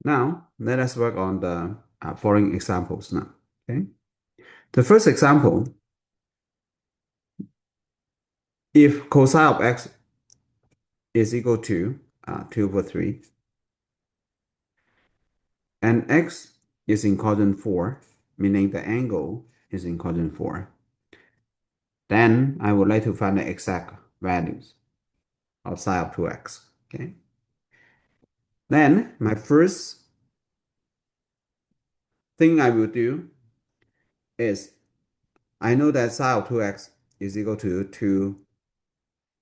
Now, let us work on the following examples now. Okay. The first example, if cosine of x is equal to 2 over 3, and x is in quadrant 4, meaning the angle is in quadrant 4, then I would like to find the exact values of sine of 2x. Okay. Then my first thing I will do is I know that sine of 2x is equal to 2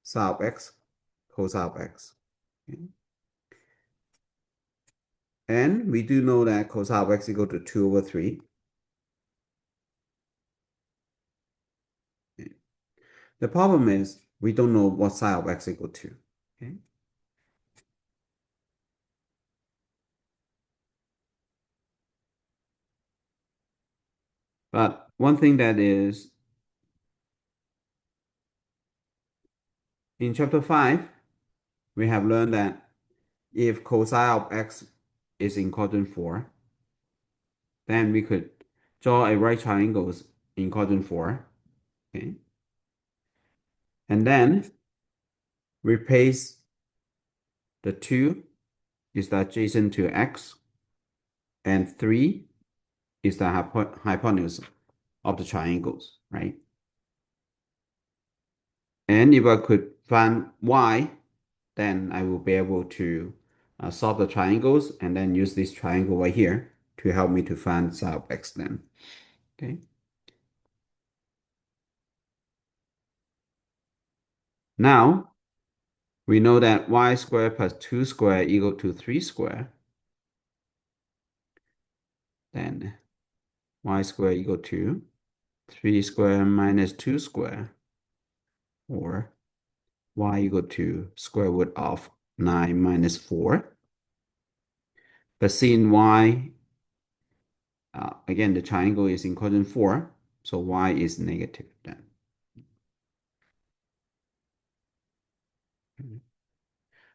sine of x cosine of x. Okay. And we do know that cosine of x equal to 2 over 3. Okay. The problem is we don't know what sine of x equal to. Okay. But one thing that is in chapter 5, we have learned that if cosine of x is in quadrant 4, then we could draw a right triangle in quadrant 4. Okay. And then replace the 2 is the adjacent to x, and 3 is the hypotenuse of the triangles, right? And if I could find y, then I will be able to solve the triangles and then use this triangle right here to help me to find sine of x then. Okay. Now, we know that y squared plus 2 squared equal to 3 squared. Then y squared equal to 3 squared minus 2 squared, or y equal to square root of 9 minus 4. But seeing y, again, the triangle is in quadrant 4, so y is negative then.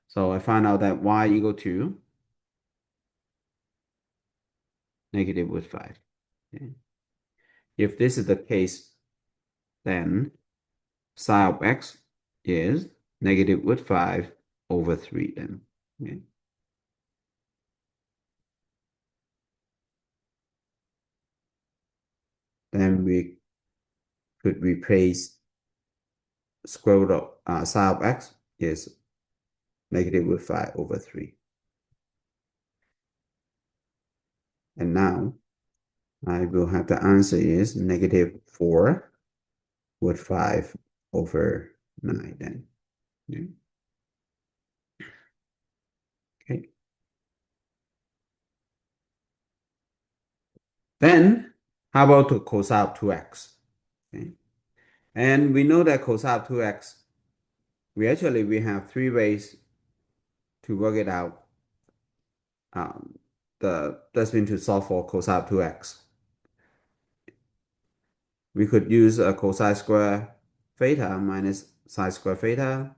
So I find out that y equal to negative root 5. Okay. If this is the case, then sine of x is negative root 5 over 3 then. Okay. Then we could replace square root of sine of x is negative root 5 over 3. And now I will have the answer is negative 4 root 5 over 9 then. Okay. Okay. Then how about the cosine of 2x? Okay. And we know that cosine of 2x, we have three ways to work it out. That's been to solve for cosine of 2x. We could use a cosine square theta minus sine square theta,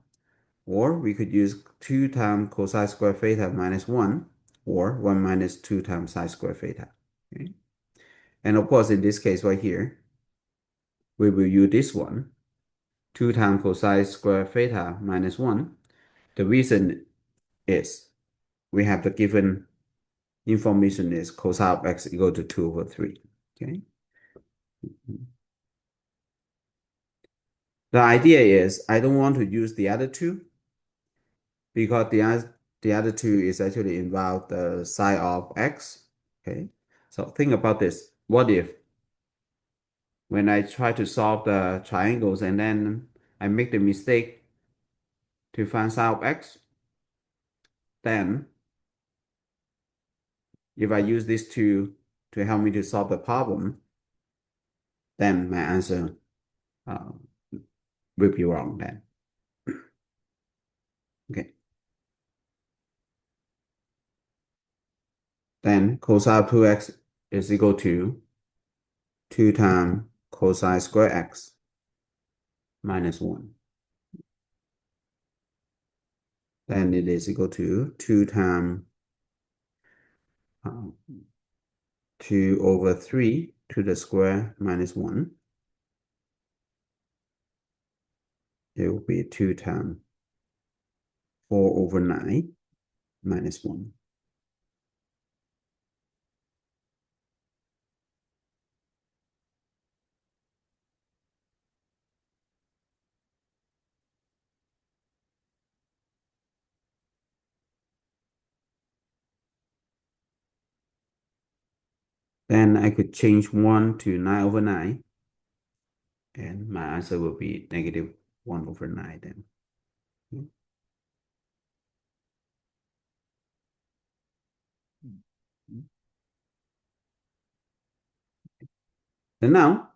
or we could use 2 times cosine square theta minus 1, or 1 minus 2 times sine square theta. Okay? And of course, in this case right here, we will use this one, 2 times cosine square theta minus 1. The reason is we have the given information is cosine of x equal to 2 over 3. Okay. The idea is I don't want to use the other two because the other two is actually involve the sine of x. Okay. So think about this. What if when I try to solve the triangles and then I make the mistake to find sine of x, then if I use these two to help me to solve the problem, then my answer uh, will be wrong then. Okay. Then cosine of 2x is equal to 2 times cosine square x minus 1. Then it is equal to 2 times um, 2 over 3 to the square minus 1. It will be 2 times 4 over 9 minus 1. Then I could change 1 to 9 over 9. And my answer will be negative 1 over 9 then. And now,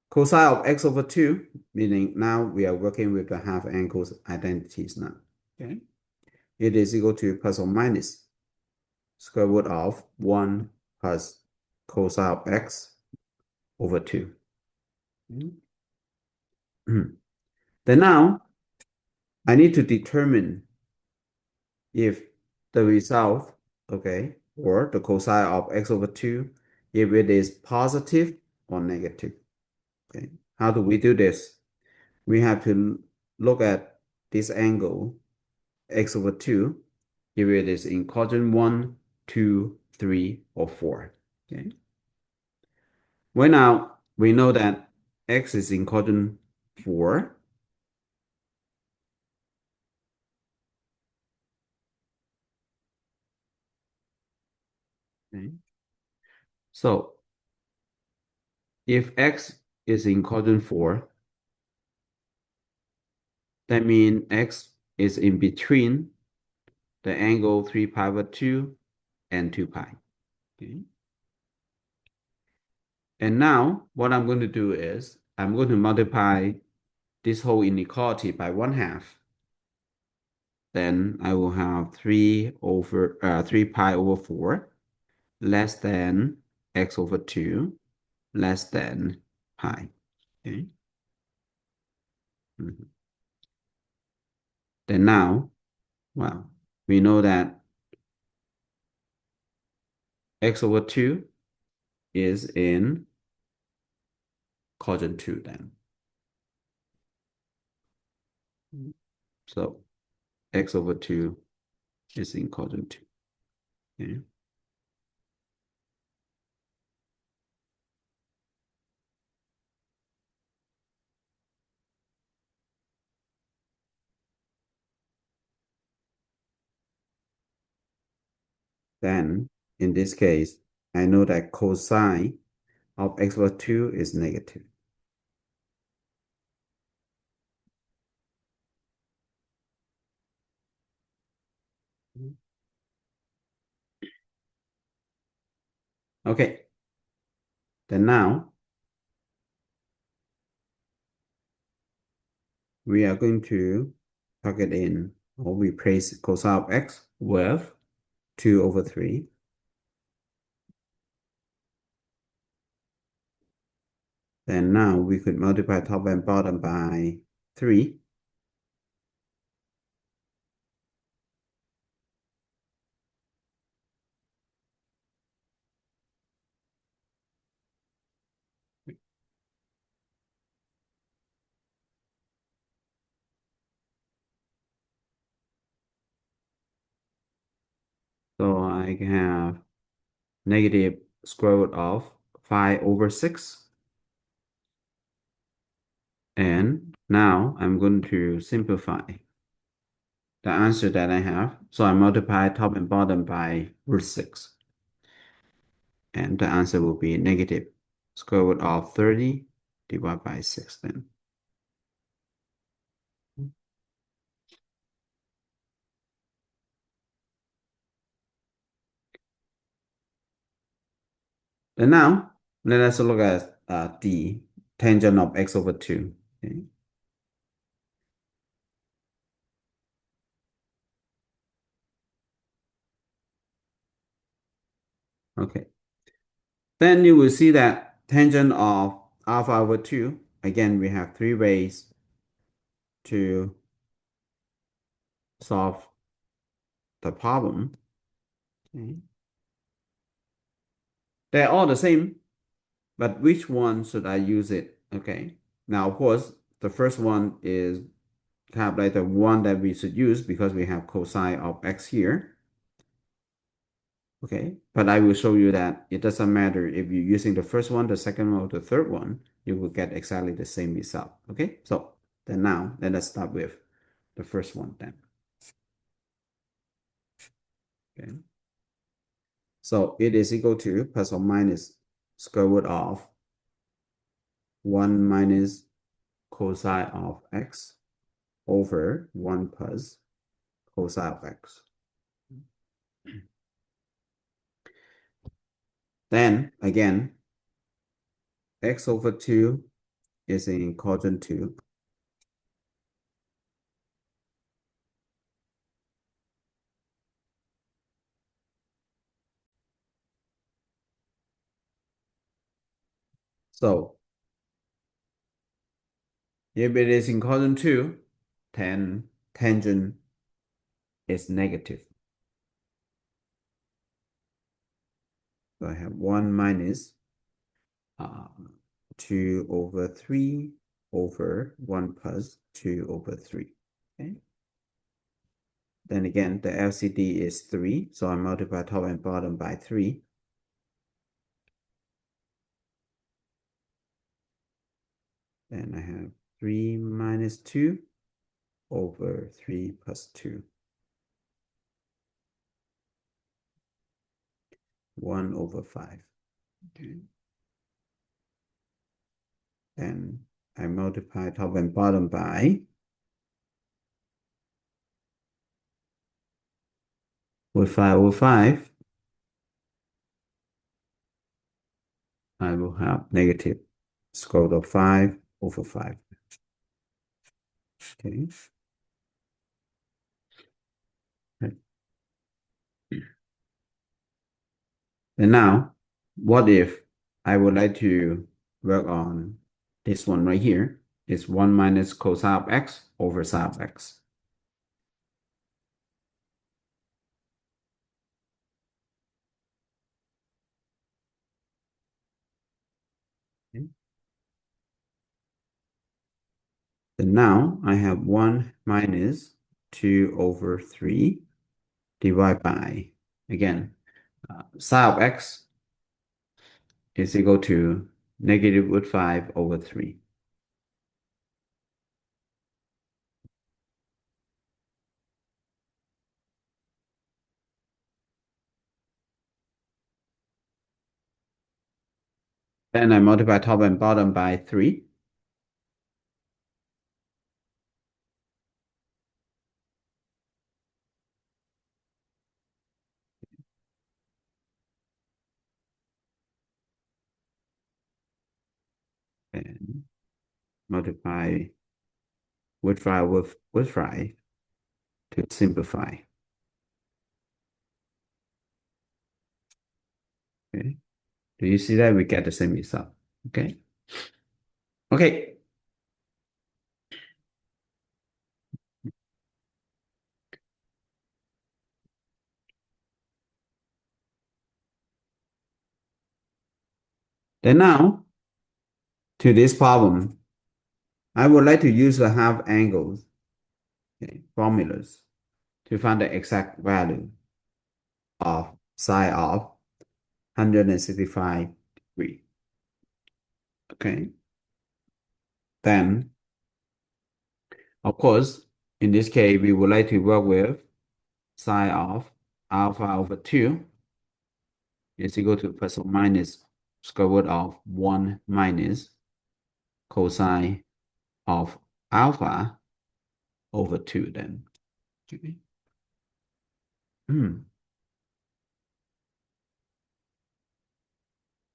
cosine of x over 2, meaning now we are working with the half angles identities now. Okay. It is equal to plus or minus square root of 1 plus cosine of x over 2. Then now, I need to determine if the result, okay, or the cosine of x over 2, if it is positive or negative. Okay. How do we do this? We have to look at this angle, x over 2, if it is in quadrant 1, 2, 3, or 4. Okay. Well, now we know that x is in quadrant 4. Okay. So if x is in quadrant 4, that means x is in between the angle 3 pi over 2 and 2 pi. Okay. And now what I'm going to do is I'm going to multiply this whole inequality by 1/2. Then I will have 3 pi over 4 less than x over 2 less than pi. Okay. Mhm. Then now, well, we know that x over 2 is in quadrant 2 then. So x over 2 is in quadrant 2. Okay. Then in this case, I know that cosine of x over 2 is negative. Okay. Then now we are going to plug it in, or replace cosine of x with 2 over 3. Then now we could multiply top and bottom by 3. So I can have negative square root of 5 over 6. And now I'm going to simplify the answer that I have. So I multiply top and bottom by root 6. And the answer will be negative square root of 30 divided by 6 then. And now let us look at the tangent of x over 2. Okay. Okay. Then you will see that tangent of alpha over 2, again, we have 3 ways to solve the problem. Okay. They're all the same, but which one should I use it? Okay. Now, of course, the first one is kind of like the one that we should use because we have cosine of x here. Okay, but I will show you that it doesn't matter if you're using the first one, the second one, or the third one, you will get exactly the same result. Okay, so then now let us start with the first one then. Okay, so it is equal to plus or minus square root of 1 minus cosine of x over 1 plus cosine of x. Then again, x over 2 is in quadrant 2. So if it is in quadrant 2, then tangent is negative. So I have 1 minus 2 over 3 over 1 plus 2 over 3. Okay. Then again, the LCD is 3, so I multiply top and bottom by 3. Then I have 3 minus 2 over 3 plus 2. 1 over 5. Okay. Then I multiply top and bottom by with 5 over 5. I will have negative square root of 5 over 5. Okay. And now, what if I would like to work on this one right here? It's 1 minus cosine of x over sine of x. Okay. And now I have 1 minus 2 over 3 divided by, again, sine of x is equal to negative root 5 over 3. Then I multiply top and bottom by 3. And multiply with 5 with 5 to simplify. Okay. Do you see that we get the same result? Okay. Okay. Then now, to this problem, I would like to use the half angles formulas to find the exact value of sine of 165 degrees. Okay. Then, of course, in this case, we would like to work with sine of alpha over 2 is equal to plus or minus square root of 1 minus cosine of alpha over 2 then. Okay.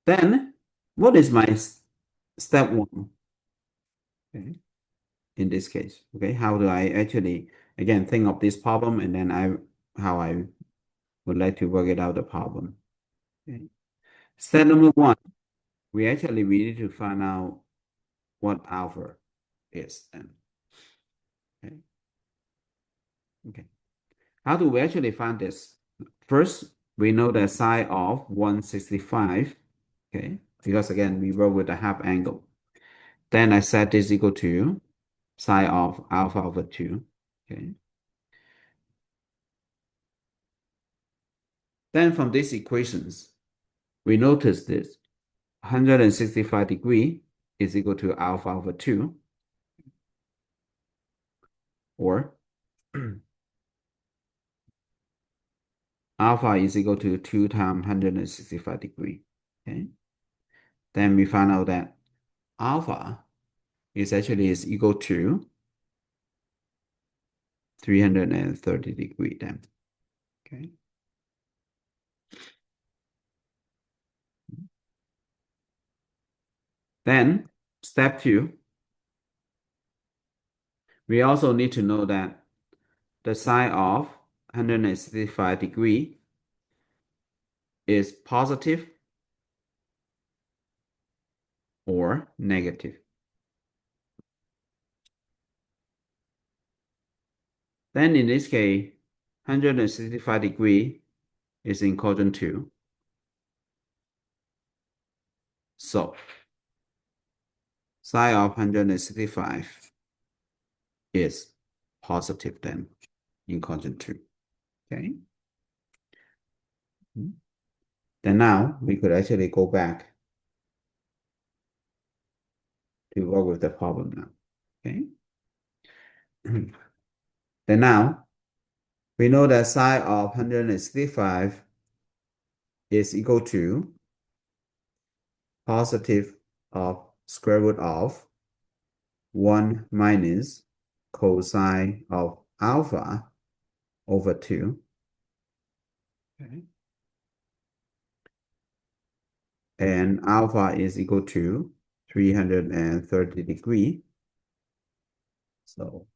Then, what is my step 1? Okay. In this case, okay, how do I actually, again, think of this problem and then how I would like to work it out the problem. Okay. Step number 1, we need to find out what alpha is then. Okay. Okay. How do we actually find this? First, we know that sine of 165, okay, because again, we work with a half angle. Then I set this equal to sine of alpha over 2, okay. Then from these equations, we notice this 165 degree is equal to alpha over 2, or alpha is equal to 2 times 165 degree, okay. Then we find out that alpha is equal to 330 degree then, okay. Then step 2, we also need to know that the sine of 165 degree is positive or negative. Then in this case, 165 degree is in quadrant 2. So sine of 165 is positive then in quadrant 2. Okay. Then now we could actually go back to work with the problem now. Okay. Then now we know that sine of 165 is equal to positive of square root of 1 minus cosine of alpha over 2. Okay. And alpha is equal to 330 degree. So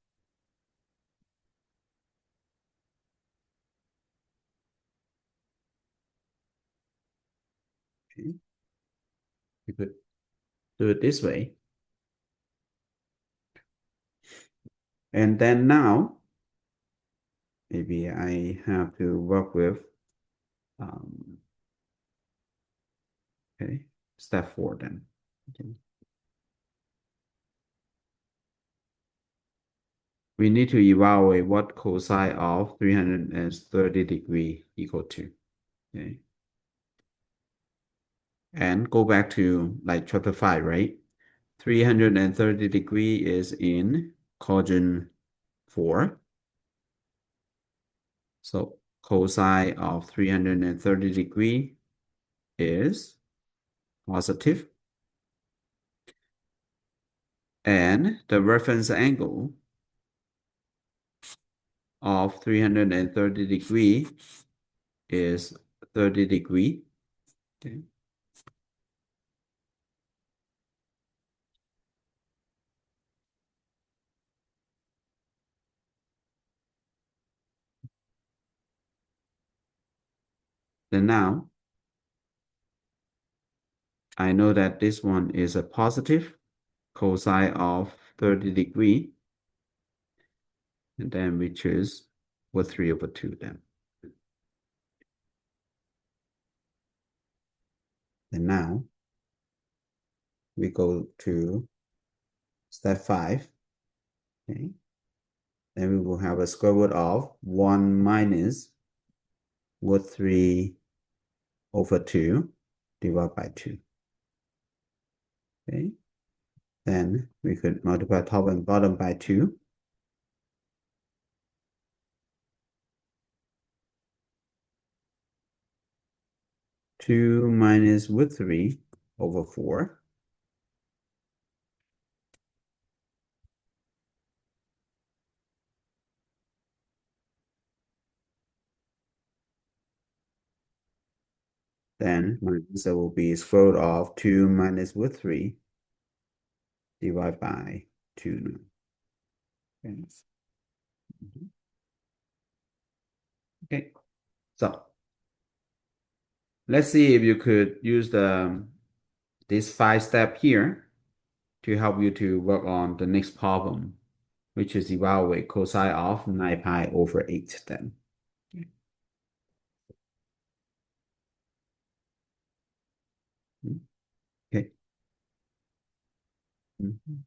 okay, we could do it this way. And then now, maybe I have to work with, okay, step 4 then. Okay. We need to evaluate what cosine of 330 degree equal to. Okay. And go back to like chapter 5, right? 330 degree is in quadrant 4. So cosine of 330 degree is positive. And the reference angle of 330 degree is 30 degree. Okay. Then now, I know that this one is a positive cosine of 30 degree. And then we choose with 3 over 2 then. And now we go to step 5. Okay. Then we will have a square root of 1 minus root 3 over 2 divided by 2. Okay. Then we could multiply top and bottom by 2. Two minus root 3 over 4. Then my answer will be square root of 2 minus root 3 divided by 2. Okay. Okay. So let's see if you could use this 5-step here to help you to work on the next problem, which is evaluate cosine of 9 pi over 8 then. Mhm.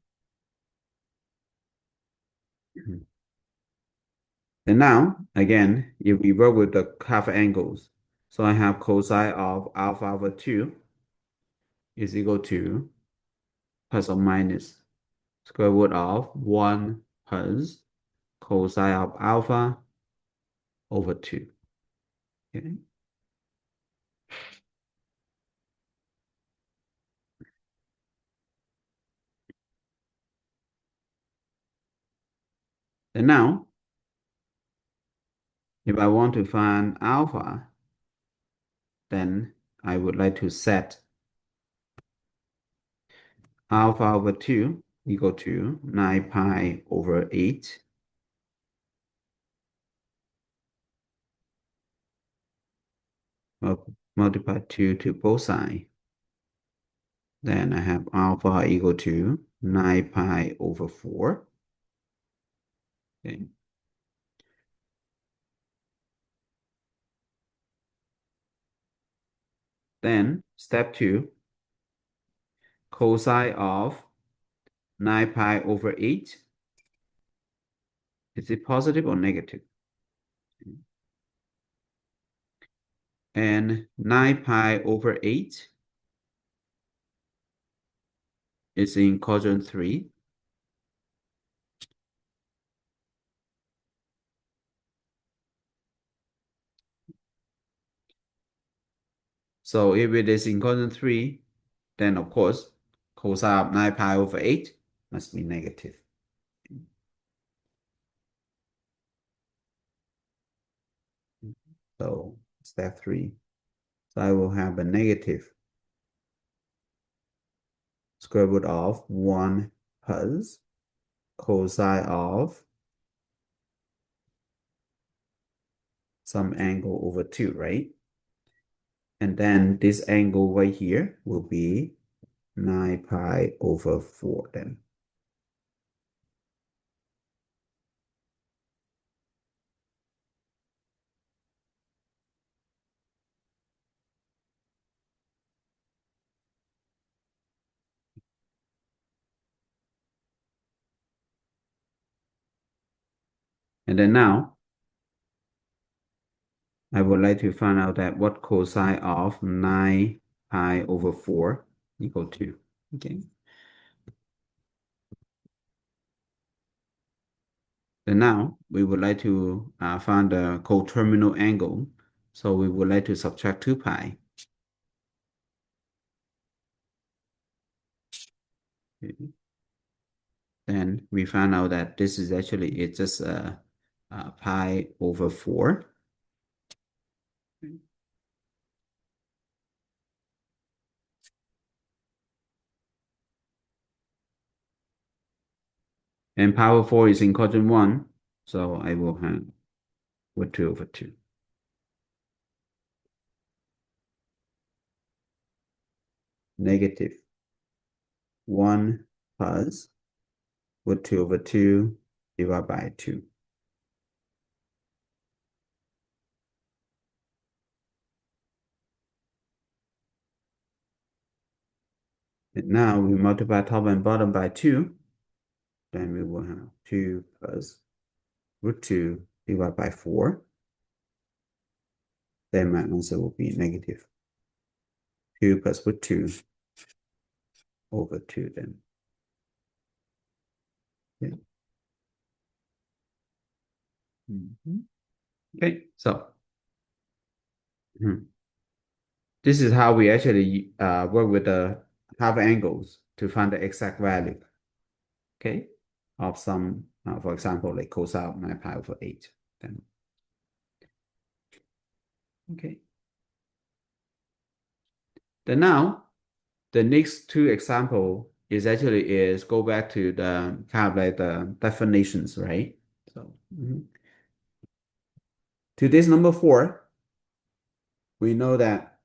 And now, again, if we work with the half angles, so I have cosine of alpha over 2 is equal to plus or minus square root of 1 plus cosine of alpha over 2. Okay. And now, if I want to find alpha, then I would like to set alpha over 2 equal to 9 pi over 8 multiply 2 to both sides. Then I have alpha equal to 9 pi over 4. Okay. Then step 2, cosine of 9 pi over 8. Is it positive or negative? And 9 pi over 8 is in quadrant 3. So if it is in quadrant 3, then of course, cosine of 9 pi over 8 must be negative. So step 3. So I will have a negative square root of 1 plus cosine of some angle over 2, right? And then this angle right here will be 9 pi over 4 then. And then now, I would like to find out that what cosine of 9 pi over 4 equal to. Okay. Then now, we would like to find the coterminal angle. So we would like to subtract 2 pi. Okay. Then we found out that this is actually, it's just pi over 4. And pi over 4 is in quadrant 1. So I will have root 2 over 2. Negative 1 plus root 2 over 2 divided by 2. And now we multiply top and bottom by 2. Then we will have 2 plus root 2 divided by 4. Then my answer will be negative 2 plus root 2 over 2 then. Yeah. Okay, so this is how we actually work with the half angles to find the exact value, okay, of some, for example, like cosine of 9 pi over 8. Then, okay. Then now, the next two example is go back to the kind of like the definitions, right? So to this number 4, we know that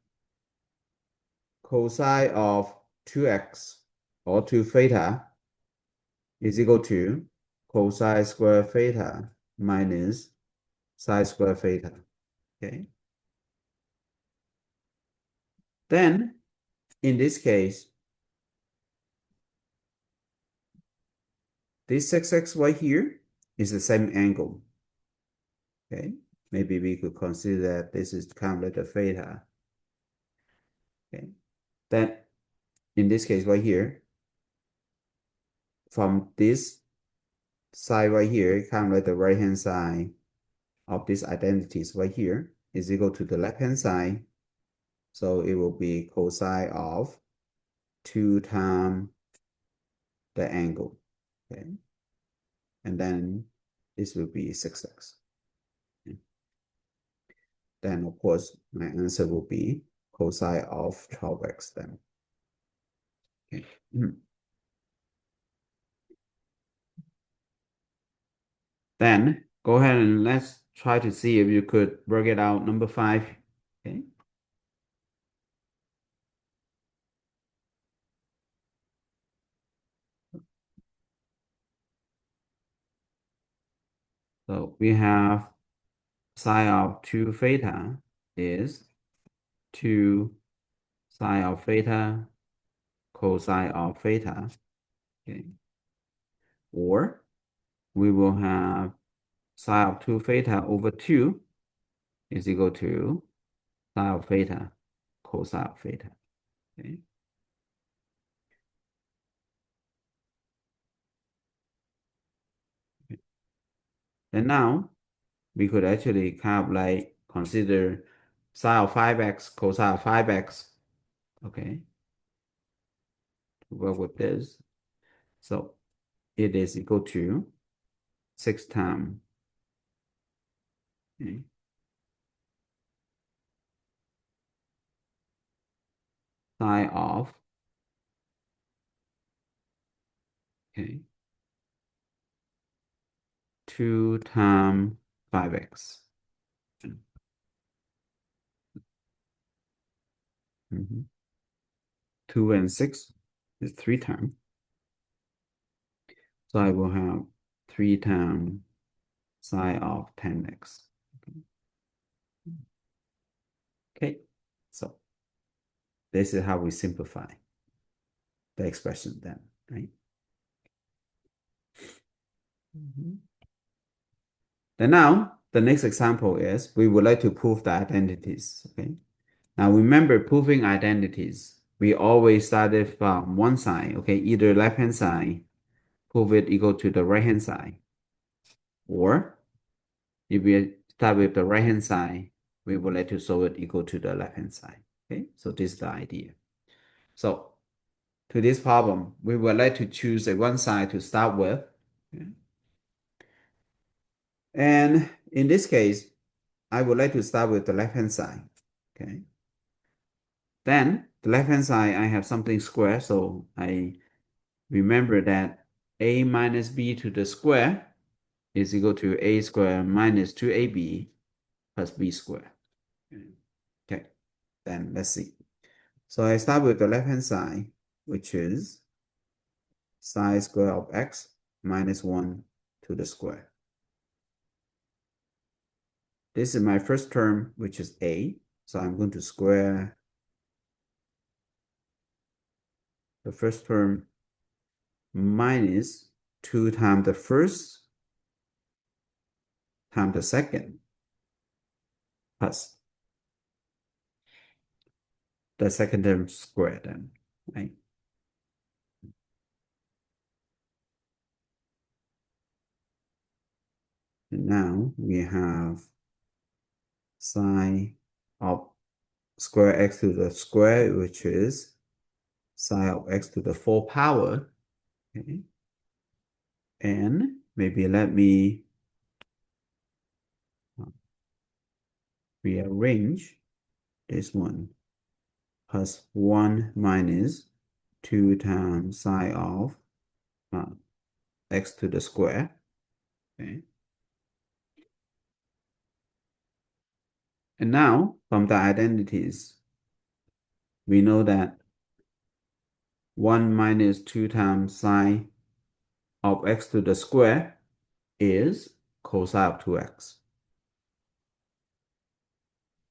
cosine of 2x or 2 theta is equal to cosine square theta minus sine square theta. Okay. Then in this case, this 6x right here is the same angle. Okay, maybe we could consider that this is kind of like the theta. Okay, then in this case right here, from this side right here, kind of like the right hand side of these identities right here is equal to the left hand side. So it will be cosine of 2 times the angle. Okay, and then this will be 6x. Okay. Then of course my answer will be cosine of 12x then. Okay. Then go ahead and let's try to see if you could work it out. Number 5. Okay. So we have sine of 2 theta is 2 sine of theta cosine of theta. Okay. Or we will have sine of 2 theta over 2 is equal to sine of theta cosine of theta. Okay. And now we could actually kind of like consider sine of 5x cosine of 5x. Okay. To work with this. So it is equal to 6 times. Okay. Sine of, okay, 2 times 5x. Mhm. 2 and 6 is 3 times. So I will have 3 times sine of 10x. Okay, so this is how we simplify the expression then, right? Then now, the next example is we would like to prove the identities, okay? Now remember, proving identities, we always started from one side, okay? Either left-hand side, prove it equal to the right-hand side. Or if we start with the right-hand side, we would like to solve it equal to the left-hand side, okay? So this is the idea. So to this problem, we would like to choose a one side to start with. Okay? And in this case, I would like to start with the left-hand side, okay? Then the left-hand side, I have something square, so I remember that a minus b to the square is equal to a squared minus 2ab plus b squared. Okay, then let's see. So I start with the left-hand side, which is sine square of x minus 1 to the square. This is my first term, which is a. So I'm going to square the first term minus 2 times the first times the second plus the second term squared then, right? And now we have sine of square x to the square, which is sine of x to the 4th power. Okay. And maybe let me rearrange this one. Plus 1 minus 2 times sine of x to the square. Okay. And now, from the identities, we know that 1 minus 2 times sine of x to the square is cosine of 2x.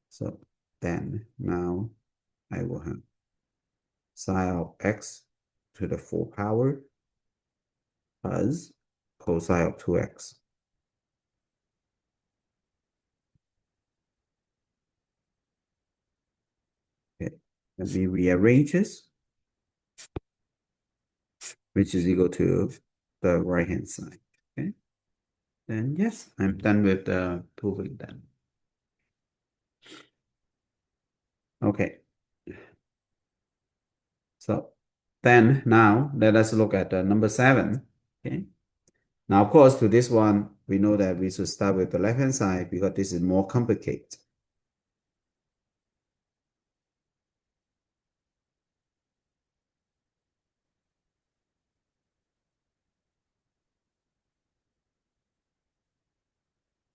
So then now I will have sine of x to the 4th power plus cosine of 2x. Okay, let me rearrange this, which is equal to the right-hand side. Okay, then yes, I'm done with the proving then. Okay, so then now let us look at number 7. Okay, now of course to this one, we know that we should start with the left-hand side because this is more complicated.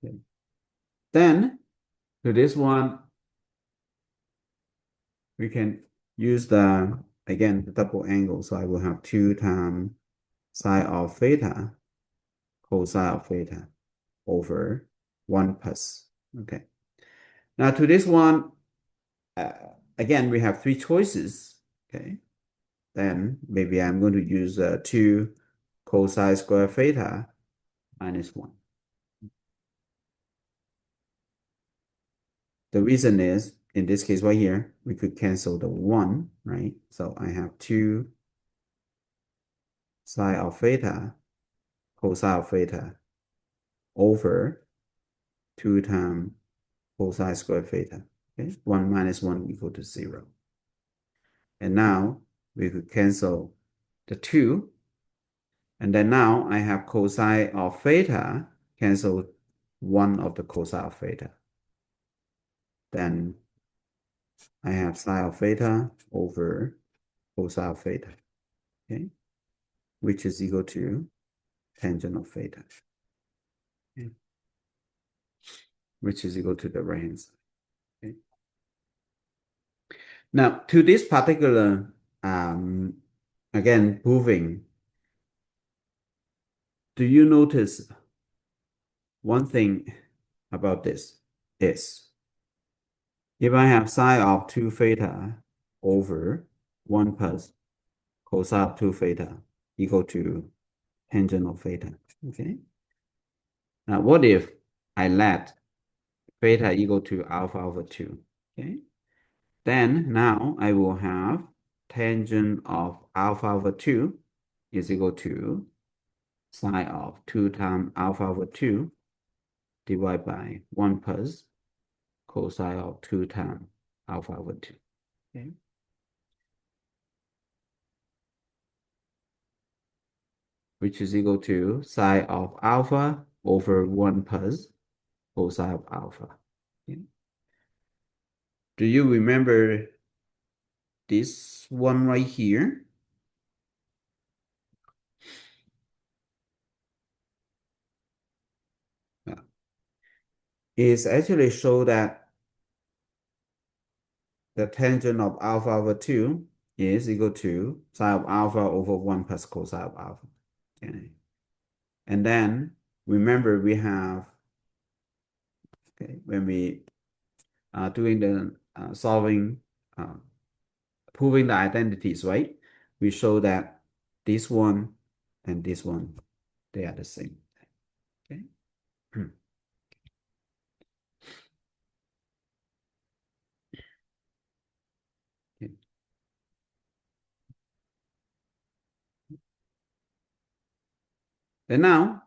Okay. Then to this one, we can use the, again, the double angle. So I will have 2 times sine of theta cosine of theta over 1 plus. Okay. Now to this one, again, we have 3 choices. Okay. Then maybe I'm going to use 2 cosine square theta minus 1. The reason is, in this case right here, we could cancel the 1, right? So I have 2 sine of theta cosine of theta over 2 times cosine square theta. Okay, 1 minus 1 equal to 0. And now we could cancel the 2. And then now I have cosine of theta cancel 1 of the cosine of theta. Then I have sine of theta over cosine of theta. Okay, which is equal to tangent of theta. Okay, which is equal to the right hand side. Okay. Now to this particular again proving, do you notice one thing about this is if I have sine of 2 theta over 1 plus cosine of 2 theta equal to tangent of theta. Okay. Now what if I let theta equal to alpha over 2? Okay. Then now I will have tangent of alpha over 2 is equal to sine of 2 times alpha over 2 divided by 1 plus cosine of 2 times alpha over 2. Okay. Which is equal to sine of alpha over 1 plus cosine of alpha. Okay. Do you remember this one right here? It's actually show that the tangent of alpha over 2 is equal to sine of alpha over 1 plus cosine of alpha. Okay. And then remember we have, okay, when we are doing the solving, proving the identities, right? We show that this one and this one, they are the same. Okay. Okay. And now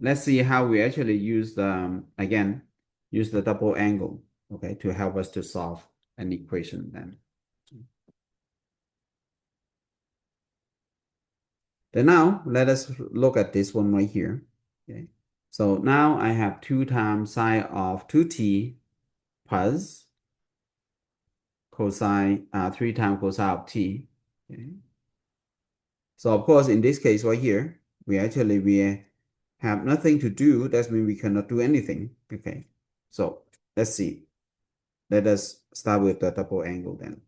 let's see how we actually use the again use the double angle, okay, to help us to solve an equation then. Then now let us look at this one right here. Okay. So now I have 2 times sine of 2t plus cosine 3 times cosine of t. Okay. So of course in this case right here, we have nothing to do. That means we cannot do anything. Okay. So let's see. Let us start with the double angle then.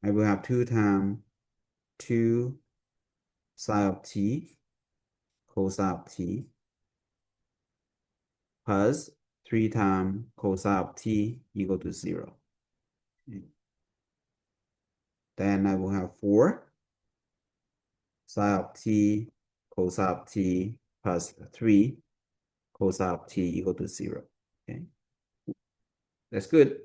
I will have 2 times 2 sine of t cosine of t plus 3 times cosine of t equal to 0. Okay. Then I will have 4 sine of t cosine of t plus 3 cosine of t equal to 0. Okay, that's good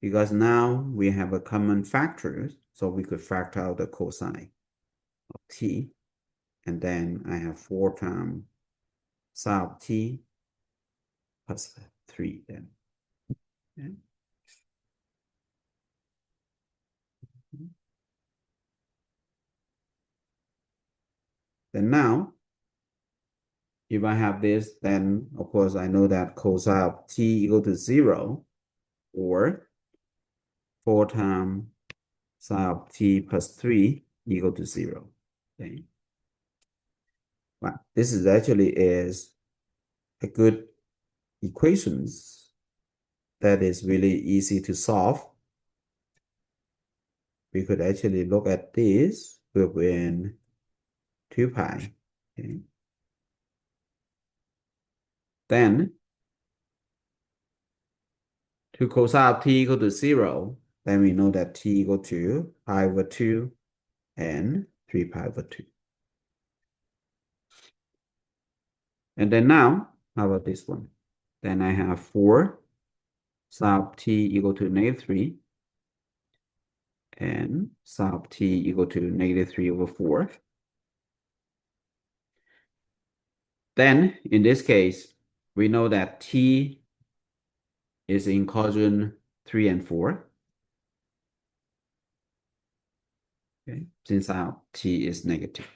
because now we have a common factor, so we could factor out the cosine of t, and then I have 4 times sine of t plus 3 then. Okay. Then now, if I have this, then of course I know that cosine of t equal to 0, or 4 times sine of t plus 3 equal to 0. Okay. Well, this is actually is a good equations that is really easy to solve. We could actually look at this within 2 pi. Okay. Then to cosine of t equal to 0, then we know that t equal to pi over 2 and 3 pi over 2. And then now, how about this one? Then I have 4 sine of t equal to -3 and sine of t equal to -3 over 4. Then, in this case, we know that t is in quadrant 3 and 4. Okay, since our t is negative.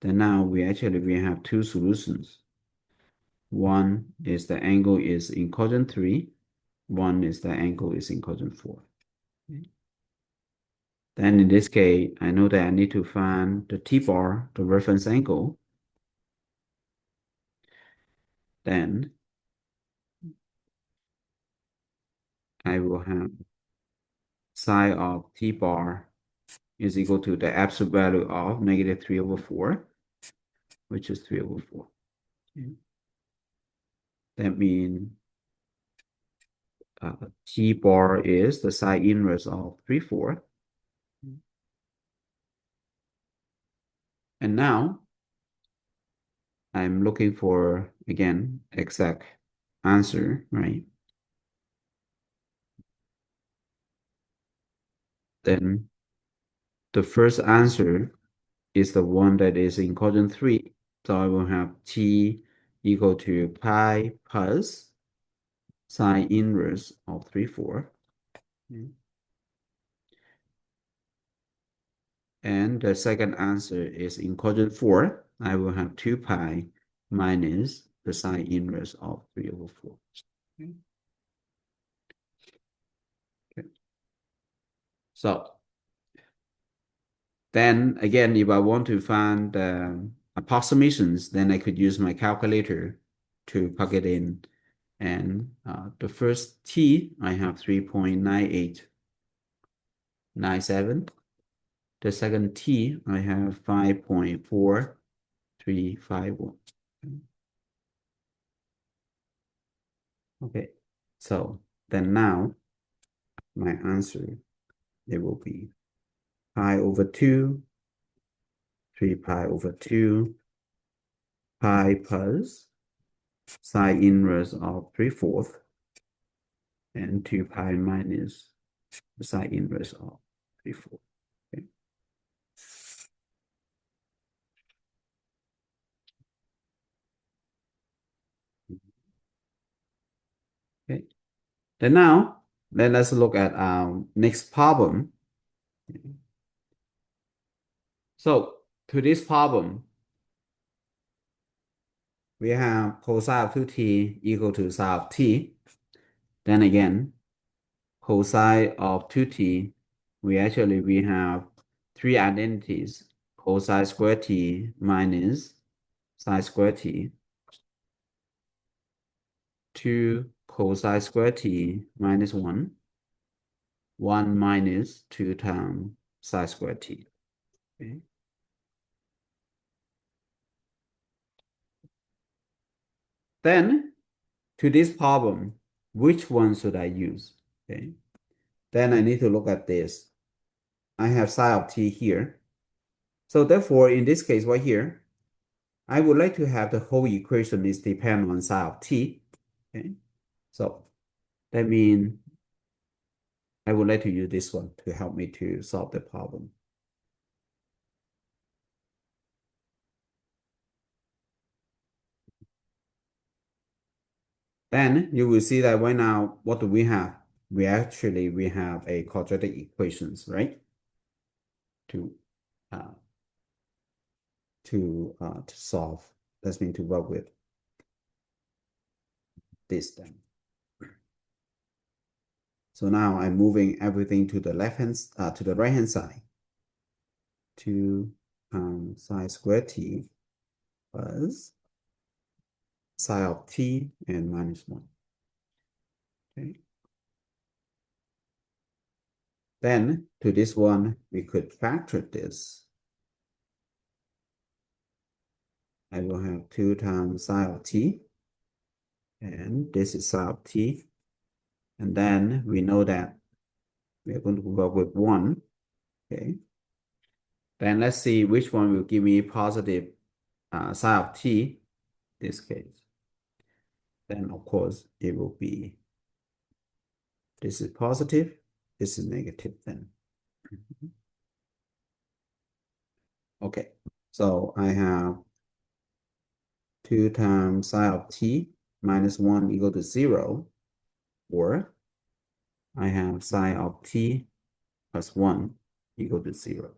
Then now we have two solutions. One is the angle is in quadrant 3. One is the angle is in quadrant 4. Okay. Then in this case, I know that I need to find the t-bar, the reference angle. Then I will have psi of t-bar is equal to the absolute value of -3 over 4, which is 3 over 4. Okay. That means t-bar is the sine inverse of 3, 4. And now I'm looking for, again, exact answer, right? Then the first answer is the one that is in quadrant 3. So I will have t equal to pi plus sine inverse of 3, 4. And the second answer is in quadrant 4. I will have 2 pi minus the sine inverse of 3 over 4. Okay. So then again, if I want to find approximations, then I could use my calculator to plug it in. And the first t, I have 3.9897. The second t, I have 5.4351. Okay, so then now my answer, it will be pi over 2, 3 pi over 2, pi plus sine inverse of 3/4, and 2 pi minus the sine inverse of 3/4. Okay. Okay. Then now, let us look at our next problem. So to this problem, we have cosine of 2t equal to sine of t. Then again, cosine of 2t, we have three identities: cosine squared t minus sine squared t, 2 cosine squared t minus 1, 1 minus 2 times sine squared t. Okay. Then, to this problem, which one should I use? Okay. Then I need to look at this. I have sine of t here. So therefore, in this case right here, I would like to have the whole equation is depend on psi of t. Okay, so that means I would like to use this one to help me to solve the problem. Then you will see that right now, what do we have? We have a quadratic equations, right? To uh, to solve. That's mean to work with this then. So now I'm moving everything to the to the right hand side. 2 psi squared t plus psi of t and minus 1. Okay. Then to this one, we could factor this. I will have 2 times psi of t, and this is psi of t. And then we know that we are going to work with 1. Okay. Then let's see which one will give me positive psi of t, this case. Then of course it will be, this is positive, this is negative then. Okay, so I have 2 times psi of t minus 1 equal to 0, or I have psi of t plus 1 equal to 0.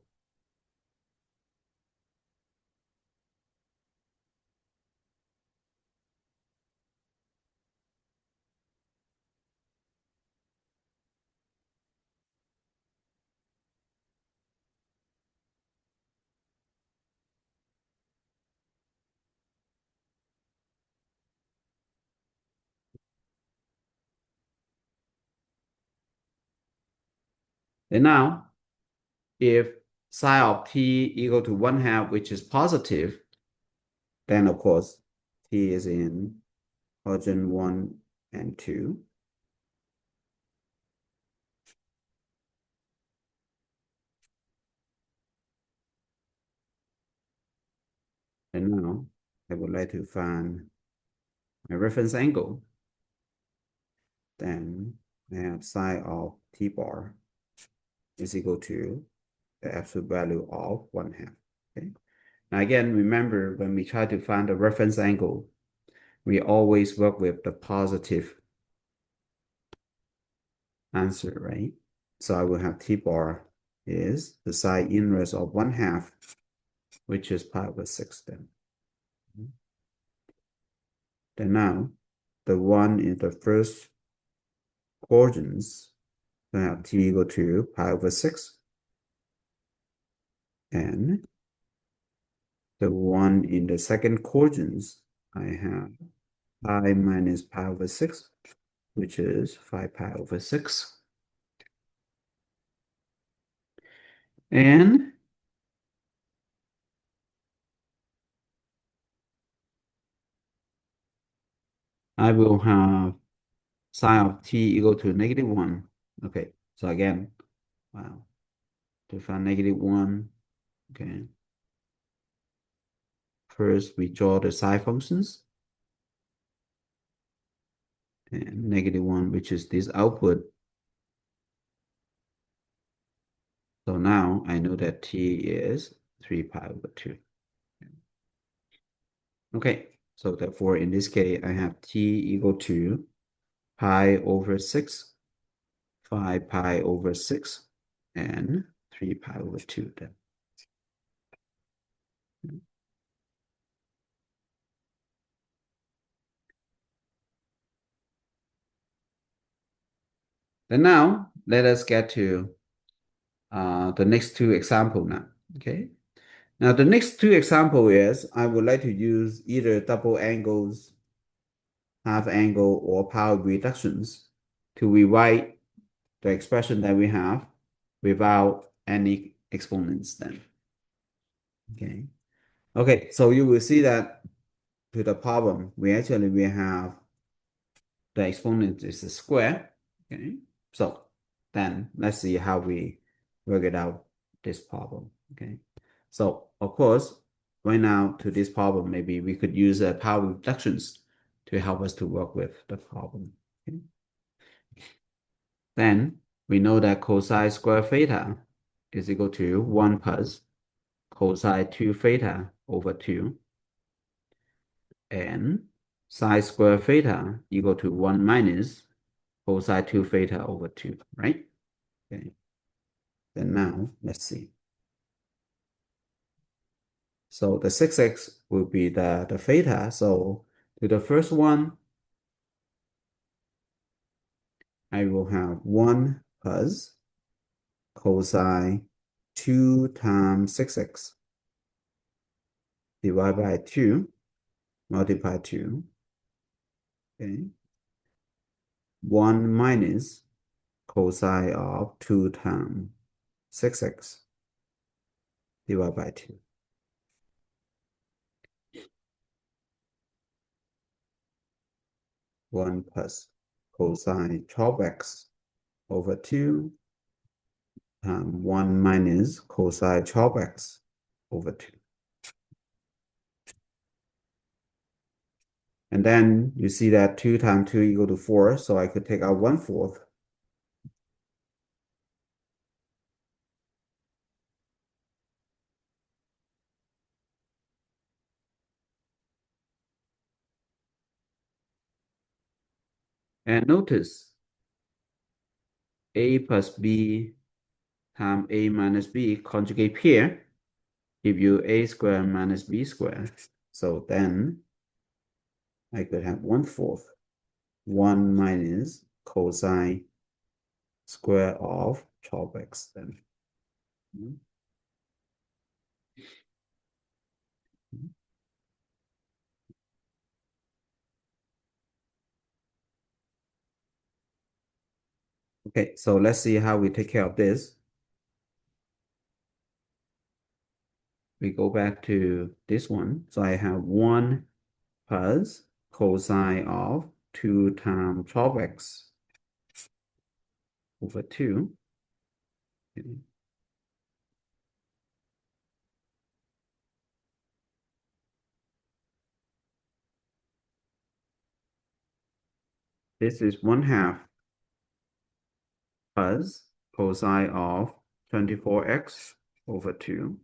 And now, if psi of t equal to 1/2, which is positive, then of course t is in origin 1 and 2. And now I would like to find my reference angle. Then I have psi of t bar is equal to the absolute value of 1/2. Okay. Now again, remember when we try to find the reference angle, we always work with the positive answer, right? So I will have t bar is the sine inverse of 1/2, which is pi over 6 then. Then now, the one in the first quadrants, I have t equal to pi over 6. And the one in the second quadrants, I have pi minus pi over 6, which is 5 pi over 6. And I will have sine of t equal to -1. Okay, so again, wow, to find -1, okay. First, we draw the sine functions. And -1, which is this output. So now I know that t is 3 pi over 2. Okay, so therefore in this case, I have t equal to pi over 6, 5 pi over 6, and 3 pi over 2 then. Then now, let us get to the next two example now, okay? Now the next two example is, I would like to use either double angles, half angle, or power reductions to rewrite the expression that we have without any exponents then. Okay. Okay, so you will see that to the problem, we have the exponent is a square. Okay. So then let's see how we work it out this problem. Okay. So of course, right now to this problem, maybe we could use power reductions to help us to work with the problem. Okay. Then we know that cosine square theta is equal to 1 plus cosine 2 theta over 2, and sine square theta equal to 1 minus cosine 2 theta over 2, right? Okay. Then now, let's see. So the 6x will be the theta. So to the first one, I will have 1 plus cosine 2 times 6x divided by 2, multiply 2, okay? 1 minus cosine of 2 times 6x divided by 2. One plus cosine 12x over 2 times 1 minus cosine 12x over 2. And then you see that 2 times 2 equal to 4, so I could take out 1/4. And notice a plus b times a minus b conjugate pair give you a squared minus b squared. So then I could have 1/4, 1 minus cosine square of 12x then. Okay, so let's see how we take care of this. We go back to this one. So I have 1 plus cosine of 2 times 12x over 2. Okay. This is 1/2 plus cosine of 24x over 2.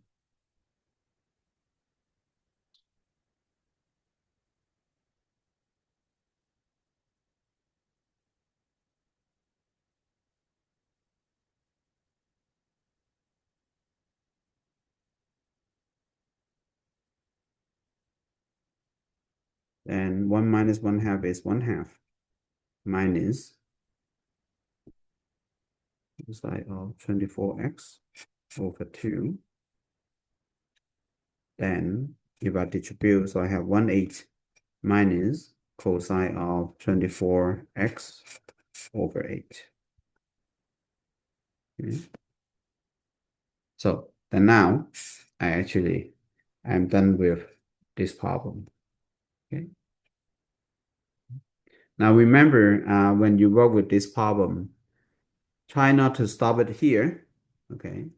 And 1 minus 1/2 is 1/2 minus cosine of 24x over 2. Then if I distribute, so I have 1/8 minus cosine of 24x over 8. Okay. So then now I'm done with this problem. Okay. Now remember, when you work with this problem, try not to stop it here. Okay.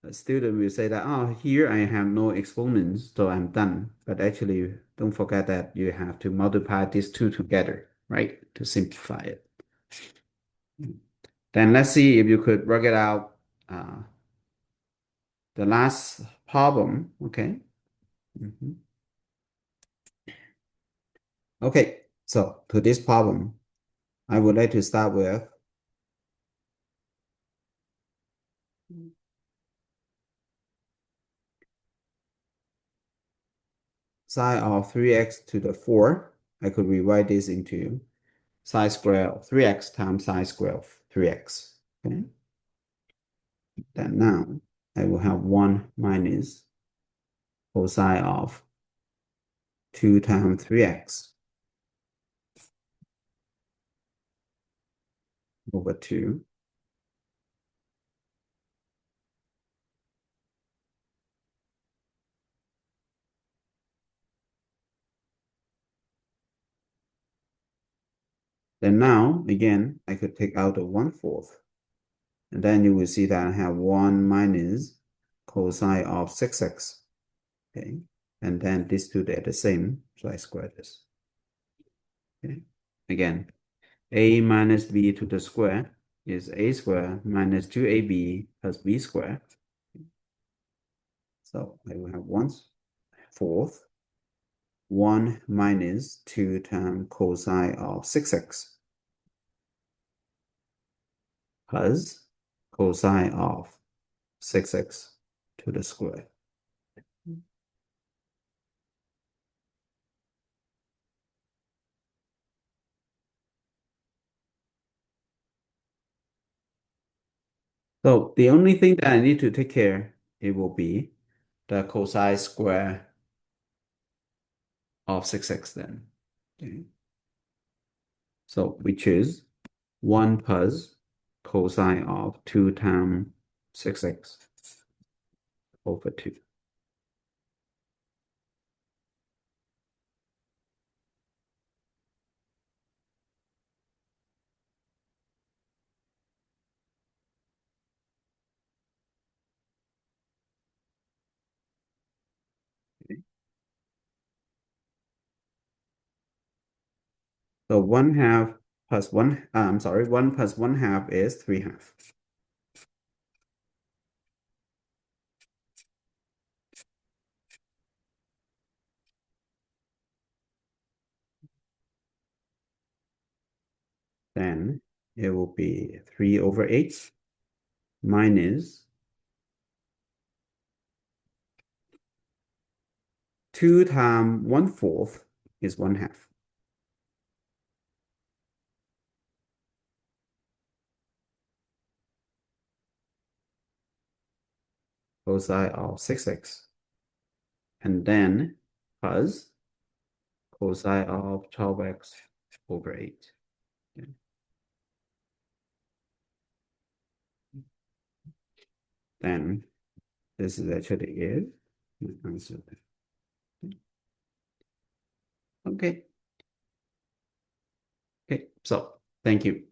A student will say that, oh, here I have no exponents, so I'm done. But actually, don't forget that you have to multiply these two together, right? To simplify it. Then let's see if you could work it out. The last problem, okay? Okay, so to this problem, I would like to start with sine of 3x to the 4. I could rewrite this into sine square of 3x times sine square of 3x. Okay. Then now I will have 1 minus cosine of 2 times 3x over 2. Then now, again, I could take out the 1/4. And then you will see that I have 1 minus cosine of 6x. Okay, and then these two, they're the same, so I square this. Okay, again, a minus b to the square is a squared minus 2ab plus b squared. So I will have 1/4, 1 minus 2 times cosine of 6x plus cosine of 6x to the square. So the only thing that I need to take care, it will be the cosine square of 6x then. Okay. So we choose 1 plus cosine of 2 times 6x over 2. Okay. So 1/2 plus 1, I'm sorry, 1 plus 1/2 is 3/2. Then it will be 3 over 8 minus 2 times 1/4 is 1/2. Cosine of 6x. And then plus cosine of 12x over 8. Okay. Then this is actually it. Answer. Okay. Okay, so thank you.